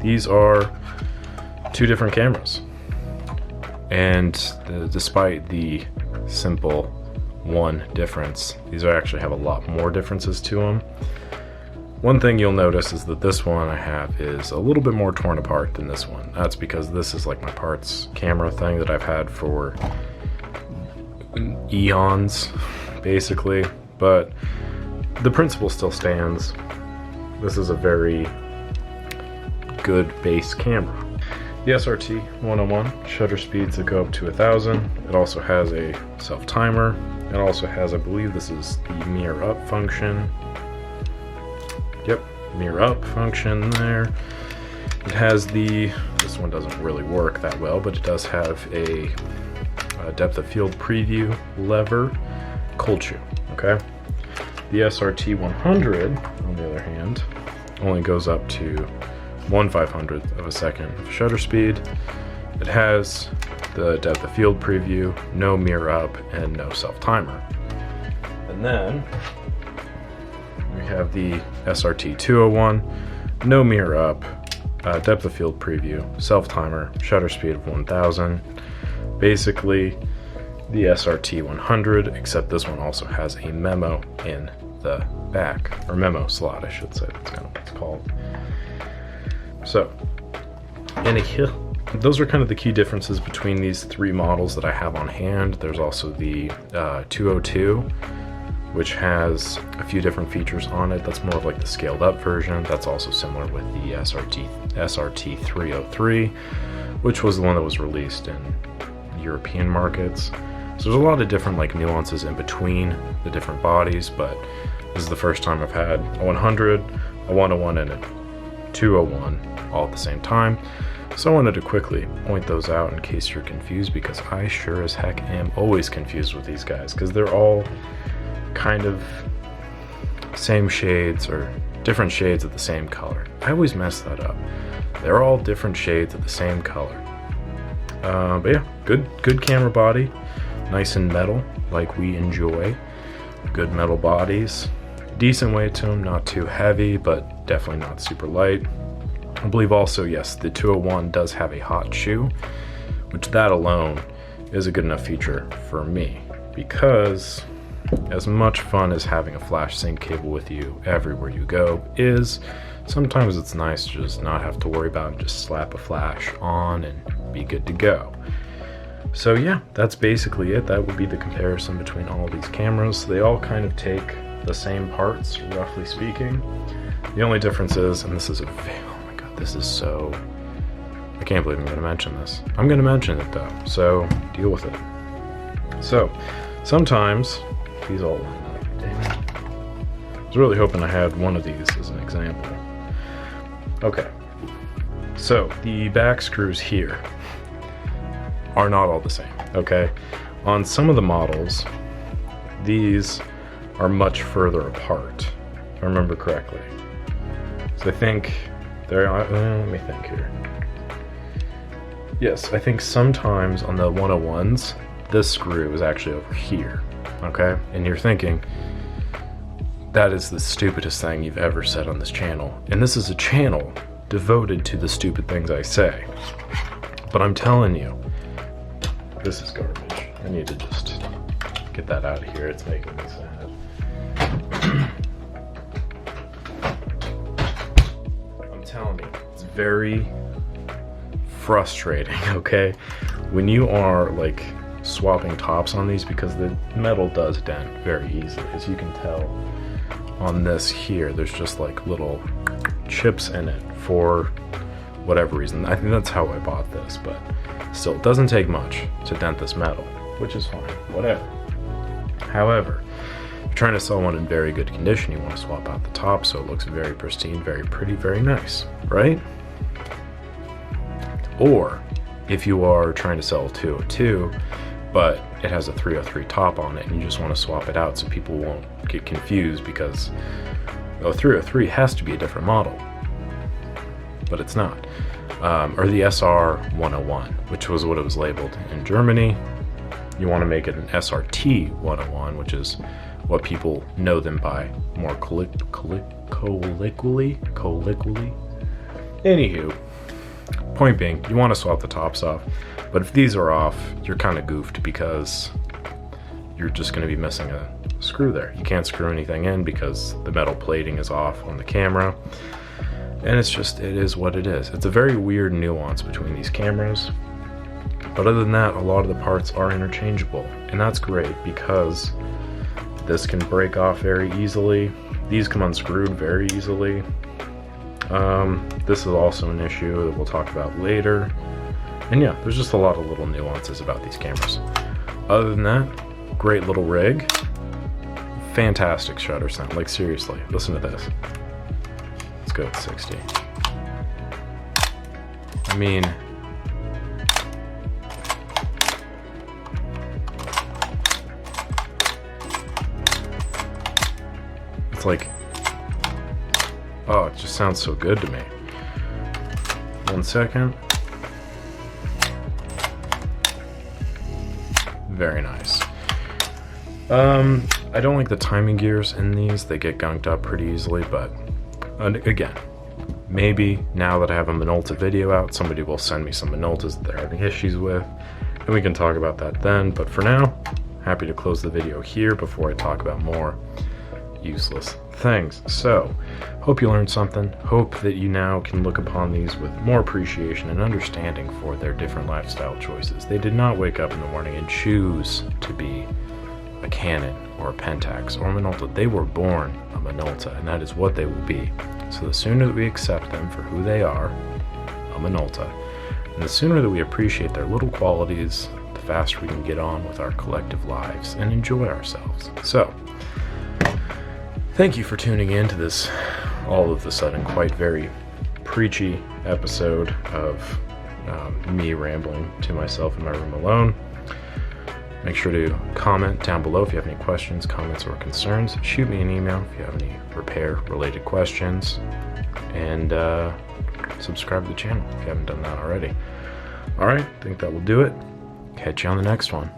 these are two different cameras. And despite the simple one difference, these actually have a lot more differences to them. One thing you'll notice is that this one I have is a little bit more torn apart than this one. That's because this is like my parts camera thing that I've had for eons, basically. But the principle still stands. This is a very good base camera. The SRT 101 shutter speeds that go up to 1,000. It also has a self-timer. It also has, I believe this is the mirror up function. Yep, mirror up function there. It has this one doesn't really work that well, but it does have a depth of field preview lever, cold shoe, okay? The SRT 100, on the other hand, only goes up to 1/500th of a second of shutter speed. It has the depth of field preview, no mirror up, and no self-timer. And then we have the SRT 201, no mirror up, depth of field preview, self-timer, shutter speed of 1,000. Basically the SRT 100, except this one also has a memo in the back, or memo slot, I should say. That's kind of what it's called. So, those are kind of the key differences between these three models that I have on hand. There's also the 202, which has a few different features on it. That's more of like the scaled up version. That's also similar with the SRT 303, which was the one that was released in European markets. So there's a lot of different like nuances in between the different bodies, but this is the first time I've had a 100, a 101, and a 201 all at the same time. So I wanted to quickly point those out in case you're confused, because I sure as heck am always confused with these guys, because they're all kind of same shades or different shades of the same color. I always mess that up. They're all different shades of the same color. But yeah, good camera body, nice and metal like we enjoy. Good metal bodies, decent weight to them, not too heavy, but definitely not super light. I believe also, yes, the 201 does have a hot shoe, which that alone is a good enough feature for me, because as much fun as having a flash sync cable with you everywhere you go is, sometimes it's nice to just not have to worry about it, just slap a flash on and be good to go. So yeah, that's basically it. That would be the comparison between all of these cameras. They all kind of take the same parts, roughly speaking. The only difference is, and this is oh my god, this is so, I can't believe I'm going to mention this. I'm going to mention it though, so deal with it. So sometimes these all line up. Damn it. I was really hoping I had one of these as an example. Okay, so the back screws here are not all the same, okay? On some of the models, these are much further apart, if I remember correctly. So I think they're, let me think here. Yes, I think sometimes on the 101s, this screw is actually over here, okay? And you're thinking, that is the stupidest thing you've ever said on this channel. And this is a channel devoted to the stupid things I say. But I'm telling you, this is garbage. I need to just get that out of here. It's making me sad. I'm telling you, it's very frustrating, okay? When you are like swapping tops on these, because the metal does dent very easily. As you can tell on this here, there's just like little chips in it for whatever reason. I think that's how I bought this, but still, it doesn't take much to dent this metal, which is fine, whatever. However, if you're trying to sell one in very good condition, you want to swap out the top so it looks very pristine, very pretty, very nice, right? Or if you are trying to sell a 202, but it has a 303 top on it and you just want to swap it out so people won't get confused, because a 303 has to be a different model, but it's not. Or the SR 101, which was what it was labeled in Germany. You want to make it an SRT 101, which is what people know them by more colloquially. Anywho, Point being, you want to swap the tops off, but if these are off, you're kind of goofed because you're just going to be missing a screw there. You can't screw anything in because the metal plating is off on the camera. And it is what it is. It's a very weird nuance between these cameras. But other than that, a lot of the parts are interchangeable. And that's great because this can break off very easily. These come unscrewed very easily. This is also an issue that we'll talk about later. And yeah, there's just a lot of little nuances about these cameras. Other than that, great little rig. Fantastic shutter sound. Like seriously, listen to this. Let's go with 60. I mean, it's like, oh, it just sounds so good to me. 1 second. Very nice. I don't like the timing gears in these. They get gunked up pretty easily, but again, maybe now that I have a Minolta video out, somebody will send me some Minoltas that they're having issues with, and we can talk about that then. But for now, happy to close the video here before I talk about more useless things. So, hope you learned something. Hope that you now can look upon these with more appreciation and understanding for their different lifestyle choices. They did not wake up in the morning and choose to be a Canon or a Pentax or a Minolta. They were born a Minolta, and that is what they will be. So the sooner that we accept them for who they are, a Minolta, and the sooner that we appreciate their little qualities, the faster we can get on with our collective lives and enjoy ourselves. So, thank you for tuning in to this all of a sudden quite very preachy episode of me rambling to myself in my room alone. Make sure to comment down below if you have any questions, comments, or concerns. Shoot me an email if you have any repair-related questions. And subscribe to the channel if you haven't done that already. Alright, I think that will do it. Catch you on the next one.